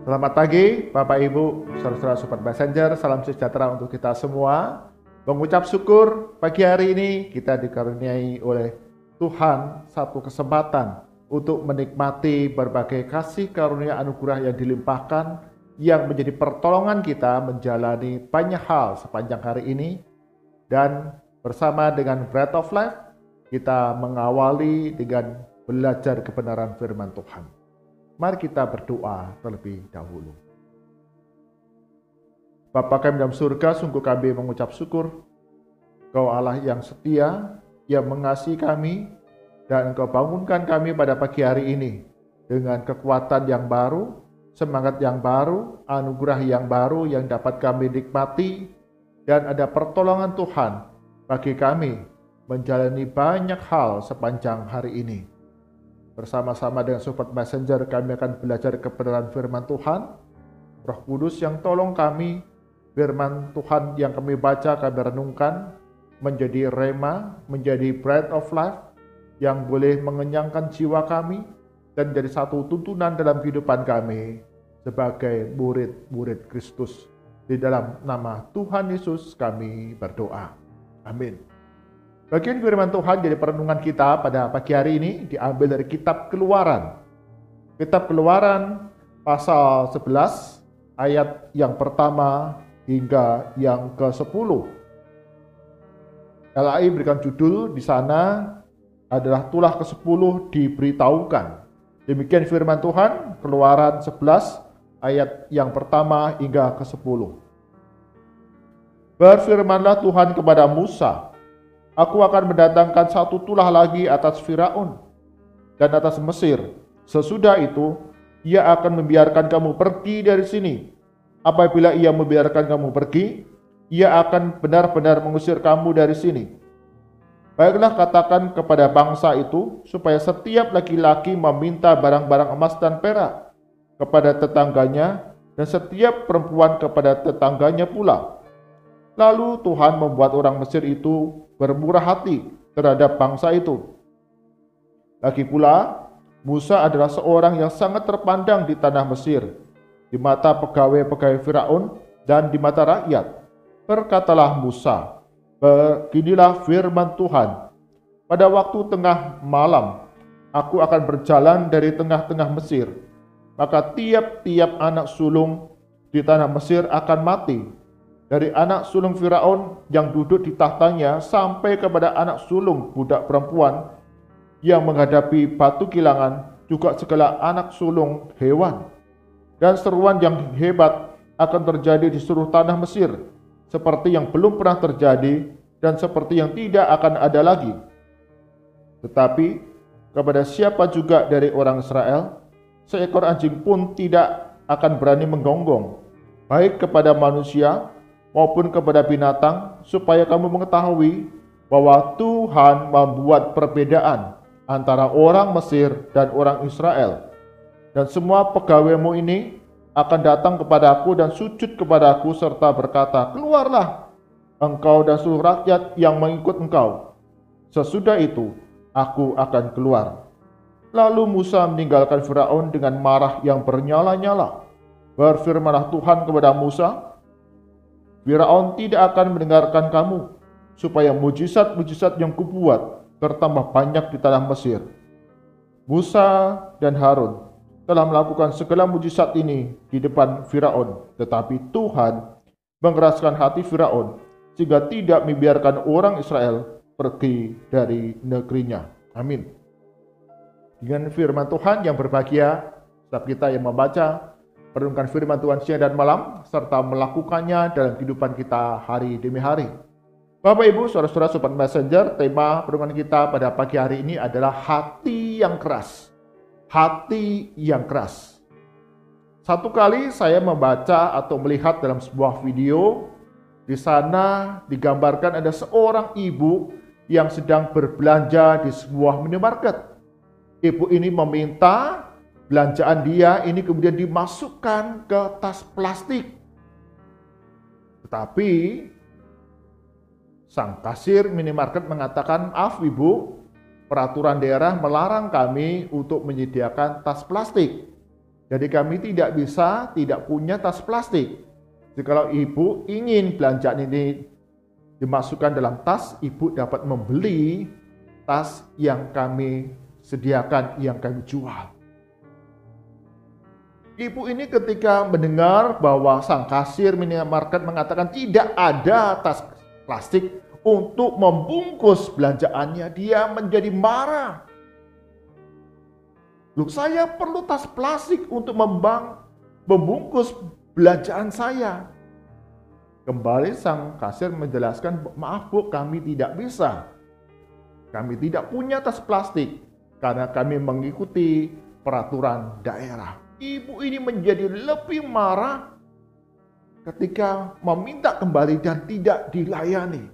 Selamat pagi Bapak Ibu, saudara-saudara Sobat Messenger, salam sejahtera untuk kita semua. Mengucap syukur pagi hari ini kita dikaruniai oleh Tuhan satu kesempatan untuk menikmati berbagai kasih karunia anugerah yang dilimpahkan yang menjadi pertolongan kita menjalani banyak hal sepanjang hari ini. Dan bersama dengan Bread of Life kita mengawali dengan belajar kebenaran firman Tuhan. Mari kita berdoa terlebih dahulu. Bapa kami dalam surga, sungguh kami mengucap syukur. Engkau Allah yang setia, yang mengasihi kami, dan Engkau bangunkan kami pada pagi hari ini dengan kekuatan yang baru, semangat yang baru, anugerah yang baru yang dapat kami nikmati, dan ada pertolongan Tuhan bagi kami menjalani banyak hal sepanjang hari ini. Bersama-sama dengan Sobat Messenger kami akan belajar kebenaran firman Tuhan. Roh Kudus yang tolong kami, firman Tuhan yang kami baca, kami renungkan, menjadi rema, menjadi bread of life, yang boleh mengenyangkan jiwa kami, dan menjadi satu tuntunan dalam kehidupan kami, sebagai murid-murid Kristus. Di dalam nama Tuhan Yesus kami berdoa. Amin. Bagian firman Tuhan jadi perenungan kita pada pagi hari ini diambil dari kitab Keluaran. Kitab Keluaran pasal 11 ayat yang pertama hingga yang ke-10. LAI berikan judul di sana adalah tulah ke-10 diberitahukan. Demikian firman Tuhan, Keluaran 11 ayat yang pertama hingga ke-10. Berfirmanlah Tuhan kepada Musa, Aku akan mendatangkan satu tulah lagi atas Firaun dan atas Mesir. Sesudah itu, ia akan membiarkan kamu pergi dari sini. Apabila ia membiarkan kamu pergi, ia akan benar-benar mengusir kamu dari sini. Baiklah katakan kepada bangsa itu, supaya setiap laki-laki meminta barang-barang emas dan perak kepada tetangganya, dan setiap perempuan kepada tetangganya pula. Lalu Tuhan membuat orang Mesir itu bermurah hati terhadap bangsa itu. Lagi pula, Musa adalah seorang yang sangat terpandang di tanah Mesir, di mata pegawai-pegawai Firaun dan di mata rakyat. Berkatalah Musa, beginilah firman Tuhan, pada waktu tengah malam, aku akan berjalan dari tengah-tengah Mesir, maka tiap-tiap anak sulung di tanah Mesir akan mati. Dari anak sulung Firaun yang duduk di tahtanya sampai kepada anak sulung budak perempuan yang menghadapi batu kilangan, juga segala anak sulung hewan. Dan seruan yang hebat akan terjadi di seluruh tanah Mesir, seperti yang belum pernah terjadi dan seperti yang tidak akan ada lagi. Tetapi kepada siapa juga dari orang Israel, seekor anjing pun tidak akan berani menggonggong, baik kepada manusia maupun kepada binatang, supaya kamu mengetahui bahwa Tuhan membuat perbedaan antara orang Mesir dan orang Israel. Dan semua pegawaimu ini akan datang kepadaku dan sujud kepadaku serta berkata, Keluarlah engkau dan seluruh rakyat yang mengikut engkau. Sesudah itu aku akan keluar. Lalu Musa meninggalkan Firaun dengan marah yang bernyala-nyala. Berfirmanlah Tuhan kepada Musa, Firaun tidak akan mendengarkan kamu, supaya mujizat-mujizat yang kubuat bertambah banyak di tanah Mesir. Musa dan Harun telah melakukan segala mujizat ini di depan Firaun, tetapi Tuhan mengeraskan hati Firaun sehingga tidak membiarkan orang Israel pergi dari negerinya. Amin. Dengan firman Tuhan yang berbahagia, setiap kita yang membaca, merenungkan firman Tuhan siang dan malam, serta melakukannya dalam kehidupan kita hari demi hari. Bapak Ibu, saudara-saudara Sobat Messenger, tema perenungan kita pada pagi hari ini adalah hati yang keras. Hati yang keras. Satu kali saya membaca atau melihat dalam sebuah video, di sana digambarkan ada seorang ibu yang sedang berbelanja di sebuah minimarket. Ibu ini meminta belanjaan dia ini kemudian dimasukkan ke tas plastik. Tetapi sang kasir minimarket mengatakan, maaf ibu, peraturan daerah melarang kami untuk menyediakan tas plastik. Jadi kami tidak punya tas plastik. Jikalau ibu ingin belanjaan ini dimasukkan dalam tas, ibu dapat membeli tas yang kami sediakan, yang kami jual. Ibu ini ketika mendengar bahwa sang kasir minimarket mengatakan tidak ada tas plastik untuk membungkus belanjaannya, dia menjadi marah. Loh, saya perlu tas plastik untuk membungkus belanjaan saya. Kembali sang kasir menjelaskan, maaf Bu, kami tidak bisa. Kami tidak punya tas plastik karena kami mengikuti peraturan daerah. Ibu ini menjadi lebih marah ketika meminta kembali dan tidak dilayani.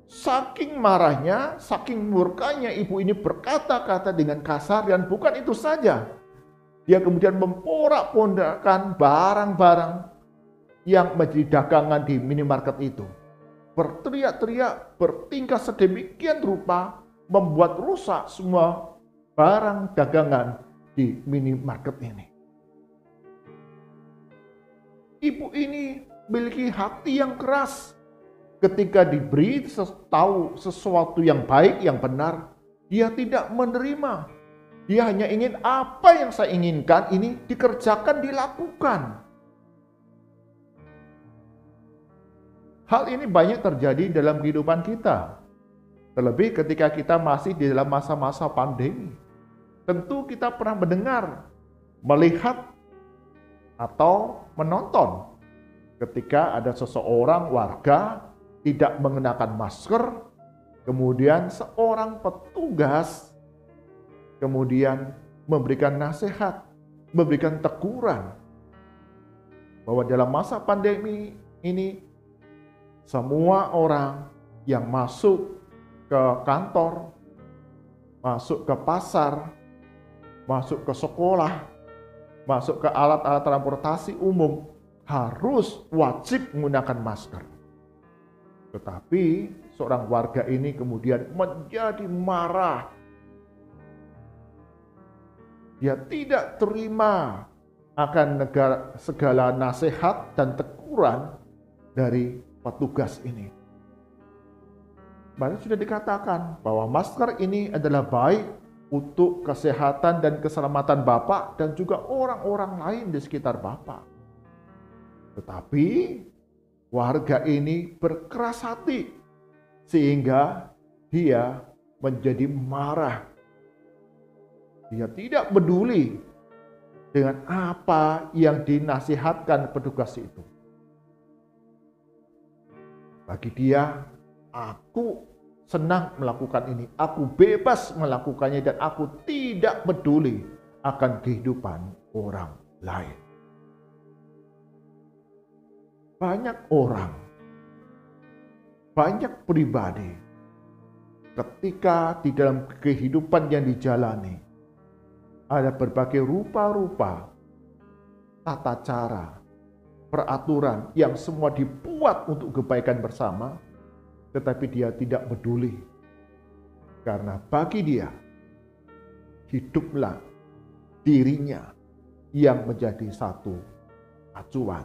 Saking marahnya, saking murkanya, ibu ini berkata-kata dengan kasar, dan bukan itu saja. Dia kemudian memporak-pondakan barang-barang yang menjadi dagangan di minimarket itu. Berteriak-teriak, bertingkah sedemikian rupa, membuat rusak semua barang dagangan di minimarket ini. Ibu ini memiliki hati yang keras. Ketika diberi tahu sesuatu yang baik, yang benar, dia tidak menerima. Dia hanya ingin apa yang saya inginkan ini dikerjakan, dilakukan. Hal ini banyak terjadi dalam kehidupan kita. Terlebih ketika kita masih di dalam masa-masa pandemi. Tentu kita pernah mendengar, melihat, atau menonton ketika ada seseorang warga tidak mengenakan masker, kemudian seorang petugas kemudian memberikan nasihat, memberikan teguran bahwa dalam masa pandemi ini semua orang yang masuk ke kantor, masuk ke pasar, masuk ke sekolah, masuk ke alat-alat transportasi umum harus wajib menggunakan masker. Tetapi seorang warga ini kemudian menjadi marah. Dia tidak terima akan segala nasihat dan teguran dari petugas ini. Bahkan sudah dikatakan bahwa masker ini adalah baik untuk kesehatan dan keselamatan Bapak dan juga orang-orang lain di sekitar Bapak. Tetapi warga ini berkeras hati sehingga dia menjadi marah. Dia tidak peduli dengan apa yang dinasihatkan petugas itu. Bagi dia, aku senang melakukan ini, aku bebas melakukannya, dan aku tidak peduli akan kehidupan orang lain. Banyak orang, banyak pribadi, ketika di dalam kehidupan yang dijalani, ada berbagai rupa-rupa, tata cara, peraturan yang semua dibuat untuk kebaikan bersama, tetapi dia tidak peduli. Karena bagi dia, hiduplah dirinya yang menjadi satu acuan.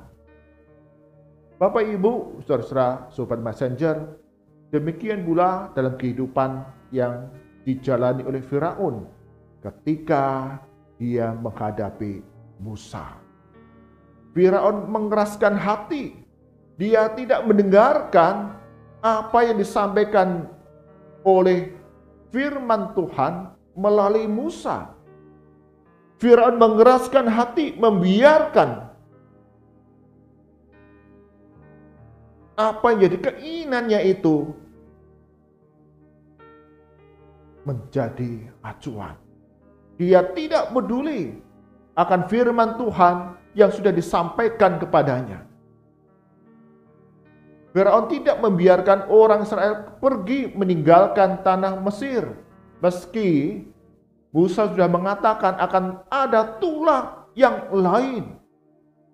Bapak, Ibu, saudara-saudara, Sobat Messenger, demikian pula dalam kehidupan yang dijalani oleh Firaun ketika dia menghadapi Musa. Firaun mengeraskan hati. Dia tidak mendengarkan apa yang disampaikan oleh firman Tuhan melalui Musa. Firaun mengeraskan hati, membiarkan apa yang jadi keinginannya itu menjadi acuan. Dia tidak peduli akan firman Tuhan yang sudah disampaikan kepadanya. Firaun tidak membiarkan orang Israel pergi meninggalkan tanah Mesir. Meski Musa sudah mengatakan akan ada tulah yang lain.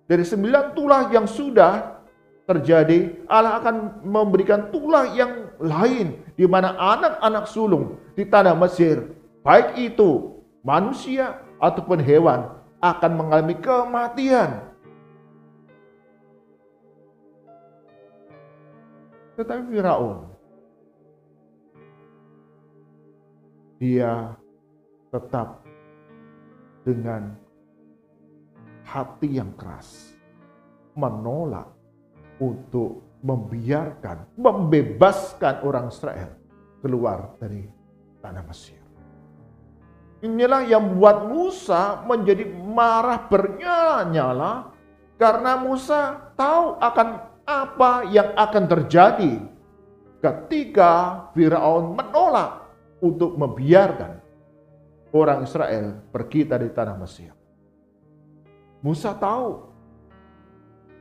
Dari 9 tulah yang sudah terjadi, Allah akan memberikan tulah yang lain, di mana anak-anak sulung di tanah Mesir, baik itu manusia ataupun hewan, akan mengalami kematian. Tetapi Firaun, dia tetap dengan hati yang keras menolak untuk membebaskan orang Israel keluar dari tanah Mesir. Inilah yang membuat Musa menjadi marah bernyala-nyala karena Musa tahu akan apa yang akan terjadi ketika Firaun menolak untuk membiarkan orang Israel pergi dari tanah Mesir. Musa tahu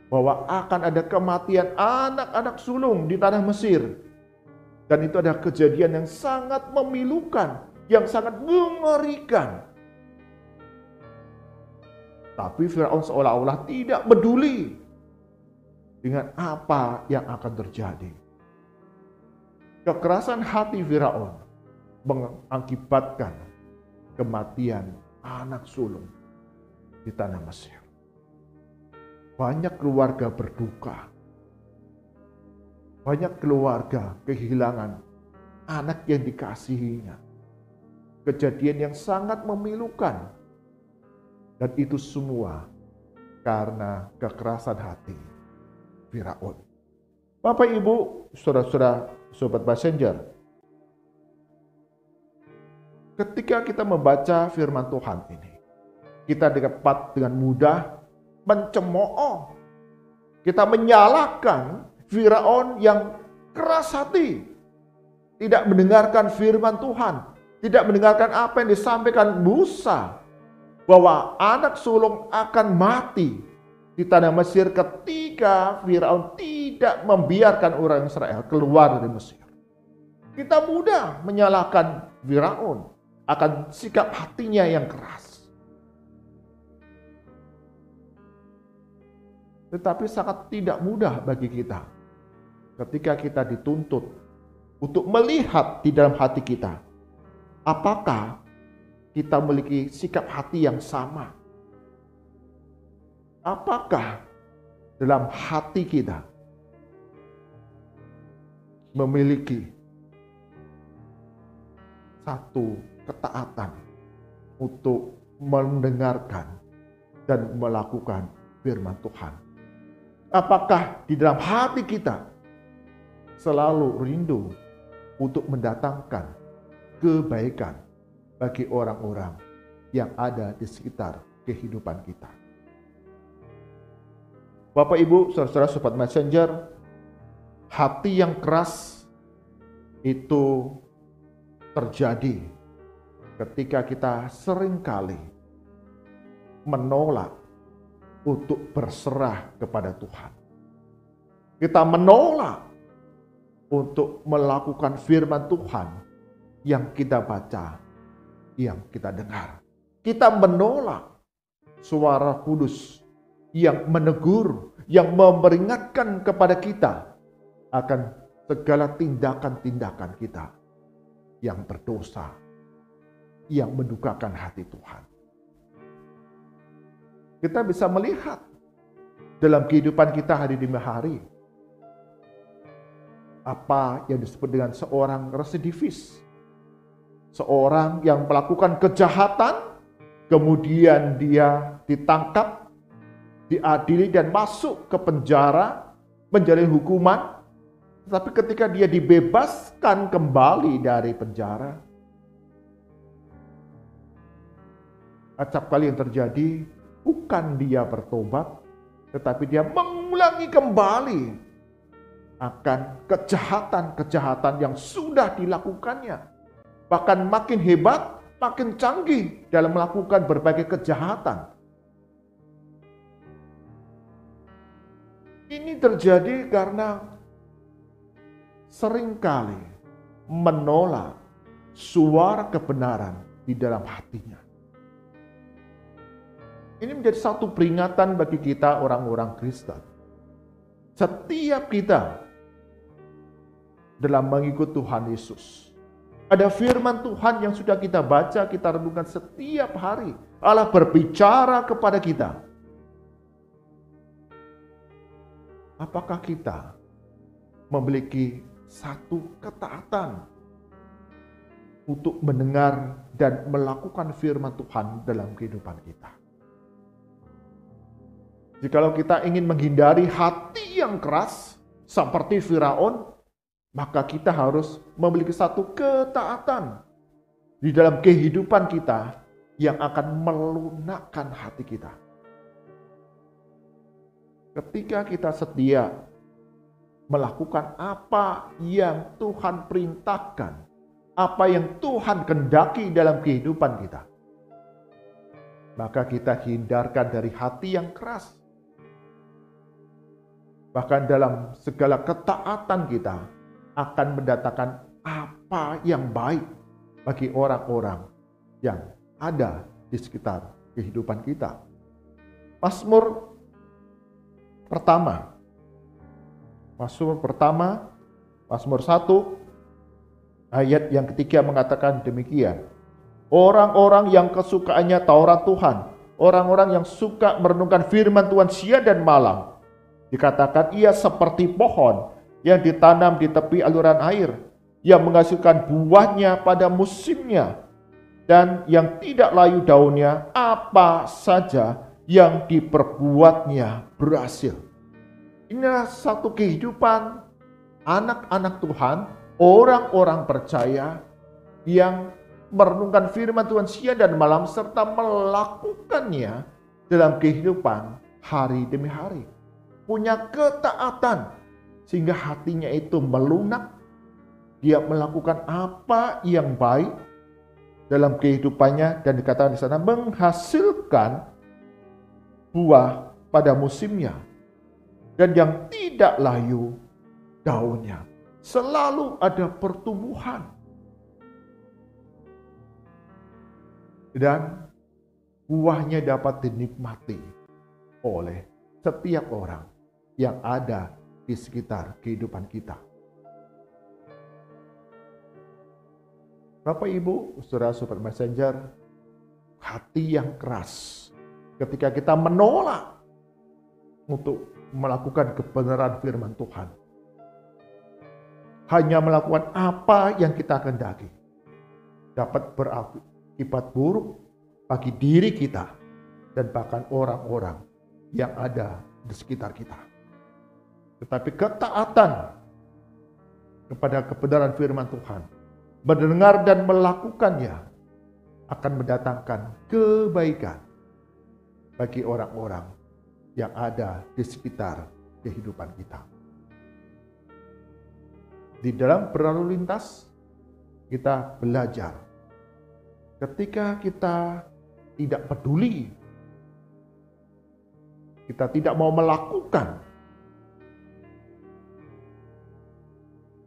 bahwa akan ada kematian anak-anak sulung di tanah Mesir. Dan itu adalah kejadian yang sangat memilukan, yang sangat mengerikan. Tapi Firaun seolah-olah tidak peduli dengan apa yang akan terjadi. Kekerasan hati Firaun mengakibatkan kematian anak sulung di tanah Mesir. Banyak keluarga berduka. Banyak keluarga kehilangan anak yang dikasihinya. Kejadian yang sangat memilukan. Dan itu semua karena kekerasan hati Firaun. Bapak, Ibu, saudara-saudara, sobat messenger. Ketika kita membaca firman Tuhan ini, kita dapat dengan mudah mencemooh. Kita menyalahkan Firaun yang keras hati. Tidak mendengarkan firman Tuhan. Tidak mendengarkan apa yang disampaikan Musa. Bahwa anak sulung akan mati di tanah Mesir ketika Firaun tidak membiarkan orang Israel keluar dari Mesir. Kita mudah menyalahkan Firaun akan sikap hatinya yang keras. Tetapi sangat tidak mudah bagi kita ketika kita dituntut untuk melihat di dalam hati kita. Apakah kita memiliki sikap hati yang sama? Apakah dalam hati kita memiliki satu ketaatan untuk mendengarkan dan melakukan firman Tuhan? Apakah di dalam hati kita selalu rindu untuk mendatangkan kebaikan bagi orang-orang yang ada di sekitar kehidupan kita? Bapak, Ibu, saudara-saudara, sobat messenger, hati yang keras itu terjadi ketika kita seringkali menolak untuk berserah kepada Tuhan. Kita menolak untuk melakukan firman Tuhan yang kita baca, yang kita dengar. Kita menolak suara kudus yang menegur, yang memperingatkan kepada kita akan segala tindakan-tindakan kita yang berdosa, yang mendukakan hati Tuhan. Kita bisa melihat dalam kehidupan kita hari demi hari apa yang disebut dengan seorang residivis. Seorang yang melakukan kejahatan, kemudian dia ditangkap, diadili dan masuk ke penjara, menjalani hukuman. Tetapi ketika dia dibebaskan kembali dari penjara, acap kali yang terjadi bukan dia bertobat, tetapi dia mengulangi kembali akan kejahatan-kejahatan yang sudah dilakukannya. Bahkan makin hebat, makin canggih dalam melakukan berbagai kejahatan. Ini terjadi karena seringkali menolak suara kebenaran di dalam hatinya. Ini menjadi satu peringatan bagi kita orang-orang Kristen. Setiap kita dalam mengikut Tuhan Yesus, Ada firman Tuhan yang sudah kita baca, kita renungkan setiap hari. Allah berbicara kepada kita. Apakah kita memiliki satu ketaatan untuk mendengar dan melakukan firman Tuhan dalam kehidupan kita? Jikalau kita ingin menghindari hati yang keras seperti Firaun, maka kita harus memiliki satu ketaatan di dalam kehidupan kita yang akan melunakkan hati kita. Ketika kita setia melakukan apa yang Tuhan perintahkan, apa yang Tuhan kehendaki dalam kehidupan kita, maka kita hindarkan dari hati yang keras. Bahkan dalam segala ketaatan kita akan mendatangkan apa yang baik bagi orang-orang yang ada di sekitar kehidupan kita. Mazmur pertama, Mazmur 1 ayat yang ketiga mengatakan demikian. Orang-orang yang kesukaannya Taurat Tuhan, orang-orang yang suka merenungkan firman Tuhan siang dan malam, dikatakan ia seperti pohon yang ditanam di tepi aluran air, yang menghasilkan buahnya pada musimnya, dan yang tidak layu daunnya, apa saja yang diperbuatnya berhasil. Inilah satu kehidupan anak-anak Tuhan, orang-orang percaya yang merenungkan firman Tuhan siang dan malam, serta melakukannya dalam kehidupan hari demi hari. Punya ketaatan, sehingga hatinya itu melunak. Dia melakukan apa yang baik dalam kehidupannya, dan dikatakan di sana menghasilkan buah pada musimnya, dan yang tidak layu daunnya. Selalu ada pertumbuhan. Dan buahnya dapat dinikmati oleh setiap orang yang ada di sekitar kehidupan kita. Bapak Ibu, Saudara Sobat Messenger, hati yang keras ketika kita menolak untuk melakukan kebenaran firman Tuhan, hanya melakukan apa yang kita kehendaki, dapat berakibat buruk bagi diri kita dan bahkan orang-orang yang ada di sekitar kita. Tetapi ketaatan kepada kebenaran firman Tuhan, mendengar dan melakukannya, akan mendatangkan kebaikan bagi orang-orang yang ada di sekitar kehidupan kita. Di dalam berlalu lintas, kita belajar ketika kita tidak peduli, kita tidak mau melakukan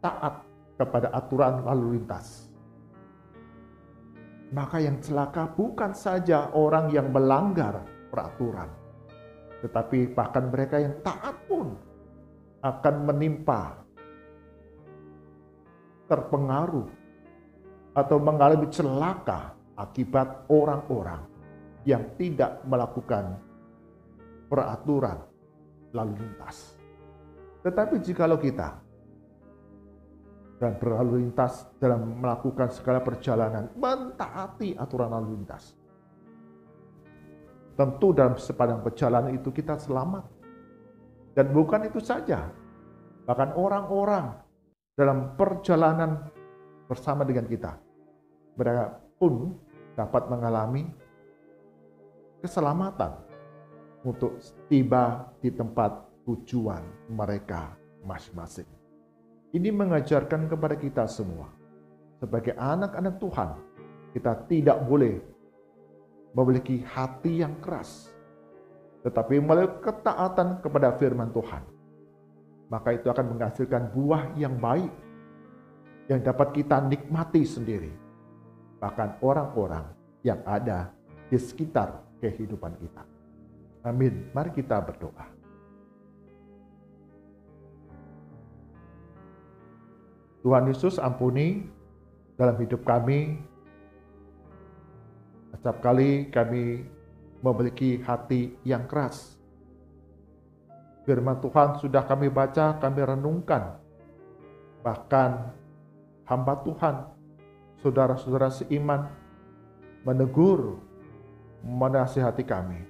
taat kepada aturan lalu lintas, maka yang celaka bukan saja orang yang melanggar peraturan, tetapi bahkan mereka yang taat pun akan menimpa, terpengaruh, atau mengalami celaka akibat orang-orang yang tidak melakukan peraturan lalu lintas. Tetapi jikalau kita dan berlalu lintas dalam melakukan segala perjalanan, mentaati aturan lalu lintas, tentu dalam sepanjang perjalanan itu kita selamat. Dan bukan itu saja, bahkan orang-orang dalam perjalanan bersama dengan kita, mereka pun dapat mengalami keselamatan untuk tiba di tempat tujuan mereka masing-masing. Ini mengajarkan kepada kita semua, sebagai anak-anak Tuhan, kita tidak boleh memiliki hati yang keras, tetapi melalui ketaatan kepada firman Tuhan, maka itu akan menghasilkan buah yang baik, yang dapat kita nikmati sendiri, bahkan orang-orang yang ada di sekitar kehidupan kita. Amin. Mari kita berdoa. Tuhan Yesus, ampuni dalam hidup kami. Setiap kali kami memiliki hati yang keras. Firman Tuhan sudah kami baca, kami renungkan. Bahkan hamba Tuhan, saudara-saudara seiman, menegur, menasihati kami.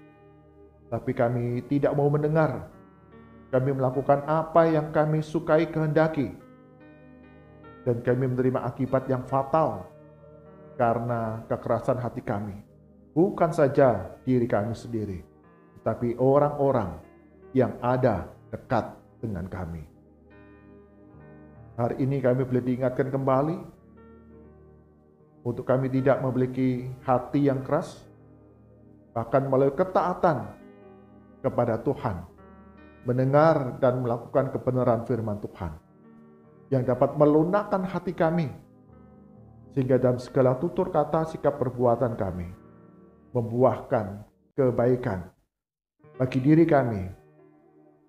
Tapi kami tidak mau mendengar. Kami melakukan apa yang kami sukai kehendaki. Dan kami menerima akibat yang fatal karena kekerasan hati kami. Bukan saja diri kami sendiri, tetapi orang-orang yang ada dekat dengan kami. Hari ini kami boleh diingatkan kembali untuk kami tidak memiliki hati yang keras, bahkan melalui ketaatan kepada Tuhan, mendengar dan melakukan kebenaran firman Tuhan yang dapat melunakkan hati kami, sehingga dalam segala tutur kata, sikap, perbuatan kami membuahkan kebaikan bagi diri kami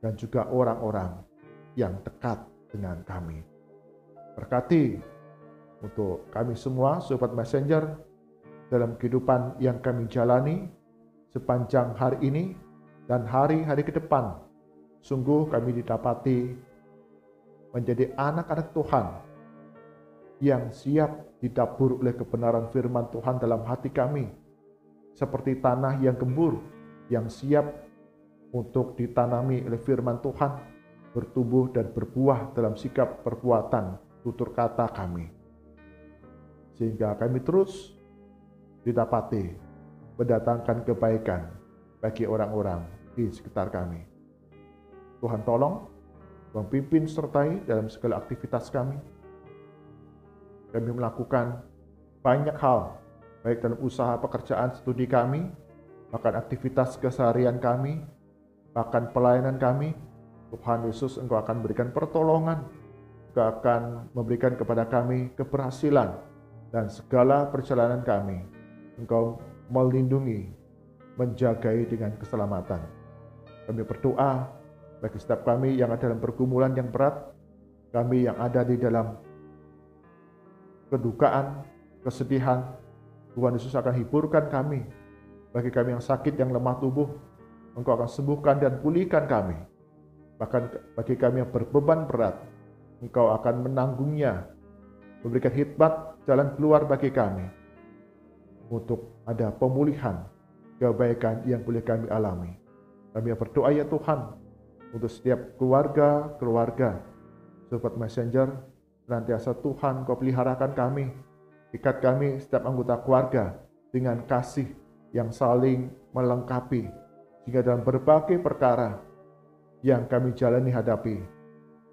dan juga orang-orang yang dekat dengan kami. Berkati untuk kami semua, Sobat Messenger, dalam kehidupan yang kami jalani sepanjang hari ini dan hari-hari ke depan. Sungguh kami didapati menjadi anak-anak Tuhan yang siap didabur oleh kebenaran firman Tuhan dalam hati kami, seperti tanah yang gembur, yang siap untuk ditanami oleh firman Tuhan, bertumbuh dan berbuah dalam sikap, perbuatan, tutur kata kami. Sehingga kami terus didapati mendatangkan kebaikan bagi orang-orang di sekitar kami. Tuhan tolong memimpin sertai dalam segala aktivitas kami. Kami melakukan banyak hal, baik dalam usaha pekerjaan studi kami, bahkan aktivitas keseharian kami, bahkan pelayanan kami. Tuhan Yesus, Engkau akan berikan pertolongan, Engkau akan memberikan kepada kami keberhasilan, dan segala perjalanan kami Engkau melindungi, menjagai dengan keselamatan. Kami berdoa bagi setiap kami yang ada dalam pergumulan yang berat, kami yang ada di dalam kedukaan, kesedihan, Tuhan Yesus akan hiburkan kami. Bagi kami yang sakit, yang lemah tubuh, Engkau akan sembuhkan dan pulihkan kami. Bahkan bagi kami yang berbeban berat, Engkau akan menanggungnya, memberikan hikmat jalan keluar bagi kami, untuk ada pemulihan, kebaikan yang boleh kami alami. Kami berdoa ya Tuhan, untuk setiap keluarga, Sobat Messenger, senantiasa Tuhan Kau peliharakan kami, ikat kami setiap anggota keluarga dengan kasih yang saling melengkapi, sehingga dalam berbagai perkara yang kami jalani hadapi,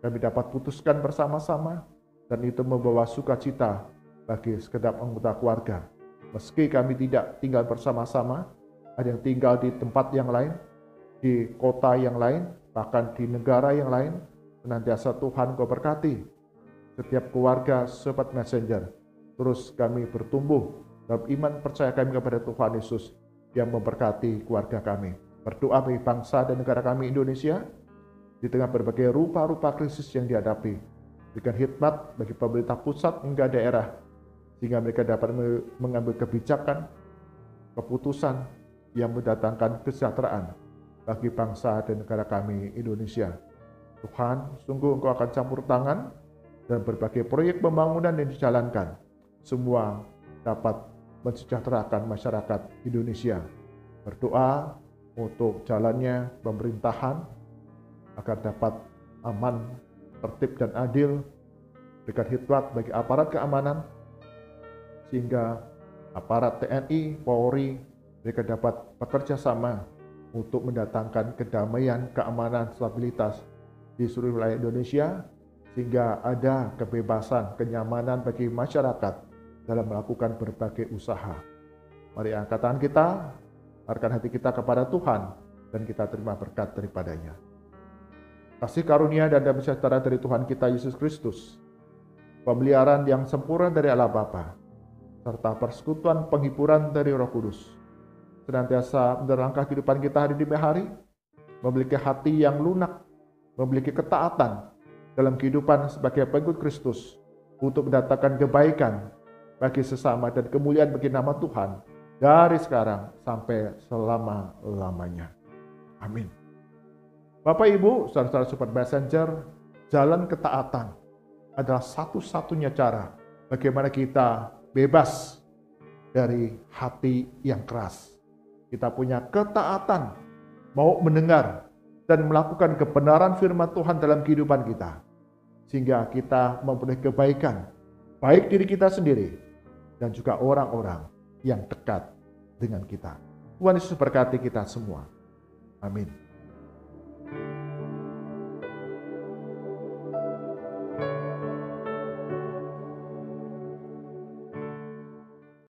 kami dapat putuskan bersama-sama, dan itu membawa sukacita bagi segenap anggota keluarga. Meski kami tidak tinggal bersama-sama, ada yang tinggal di tempat yang lain, di kota yang lain, bahkan di negara yang lain, senantiasa Tuhan Kau berkati setiap keluarga Sobat Messenger. Terus kami bertumbuh dalam iman percaya kami kepada Tuhan Yesus yang memberkati keluarga kami. Berdoa bagi bangsa dan negara kami Indonesia di tengah berbagai rupa-rupa krisis yang dihadapi. Berikan hikmat bagi pemerintah pusat hingga daerah, sehingga mereka dapat mengambil kebijakan, keputusan yang mendatangkan kesejahteraan bagi bangsa dan negara kami Indonesia. Tuhan, sungguh Engkau akan campur tangan dan berbagai proyek pembangunan yang dijalankan, semua dapat mensejahterakan masyarakat Indonesia. Berdoa untuk jalannya pemerintahan agar dapat aman, tertib dan adil. Berikan hikmat bagi aparat keamanan, sehingga aparat TNI, Polri, mereka dapat bekerja sama untuk mendatangkan kedamaian, keamanan, stabilitas di seluruh wilayah Indonesia, sehingga ada kebebasan, kenyamanan bagi masyarakat dalam melakukan berbagai usaha. Mari angkat tangan kita, arahkan hati kita kepada Tuhan, dan kita terima berkat daripadanya. Kasih karunia dan damai sejahtera dari Tuhan kita Yesus Kristus, pemeliharaan yang sempurna dari Allah Bapa, serta persekutuan penghiburan dari Roh Kudus, senantiasa menerangkan kehidupan kita hari demi hari, memiliki hati yang lunak, memiliki ketaatan dalam kehidupan sebagai pengikut Kristus, untuk mendatangkan kebaikan bagi sesama dan kemuliaan bagi nama Tuhan dari sekarang sampai selama-lamanya. Amin. Bapak Ibu, saudara-saudara Sobat Messenger, jalan ketaatan adalah satu-satunya cara bagaimana kita bebas dari hati yang keras. Kita punya ketaatan, mau mendengar dan melakukan kebenaran firman Tuhan dalam kehidupan kita. Sehingga kita memperoleh kebaikan, baik diri kita sendiri dan juga orang-orang yang dekat dengan kita. Tuhan Yesus berkati kita semua. Amin.